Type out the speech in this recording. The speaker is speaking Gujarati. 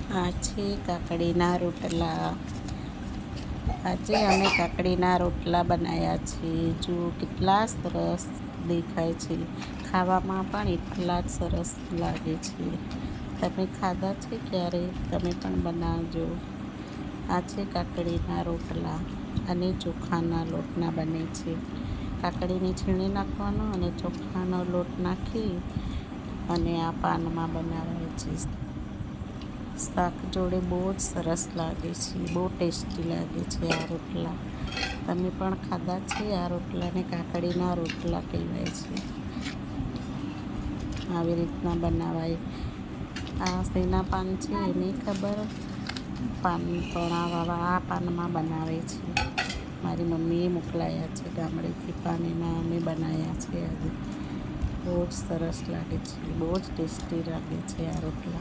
આ છે કાકડીના રોટલા. આજે અમે કાકડીના રોટલા બનાવ્યા છે. જો કેટલા સરસ દેખાય છે, ખાવામાં પણ એટલા જ સરસ લાગે છે. તમે ખાધા છે ક્યારે? તમે પણ બનાવજો. આ છે કાકડીના રોટલા અને ચોખાના લોટના બને છે. કાકડીને છીણી નાખવાનો અને ચોખાનો લોટ નાખી અને આ પાનમાં બનાવાય છે. શાક જોડે બહુ જ સરસ લાગે છે, બહુ ટેસ્ટી લાગે છે આ રોટલા. તમે પણ ખાધા છે? આ રોટલાને કાકડીના રોટલા કહેવાય છે. આવી રીતના બનાવાય. આ શેના પાન છે એ નહીં ખબર, પાન પણ આ પાનમાં બનાવે છે. મારી મમ્મીએ મોકલાયા છે ગામડેથી પાન, એના અમે બનાવ્યા છે આજે. બહુ જ સરસ લાગે છે, બહુ જ ટેસ્ટી લાગે છે આ રોટલા.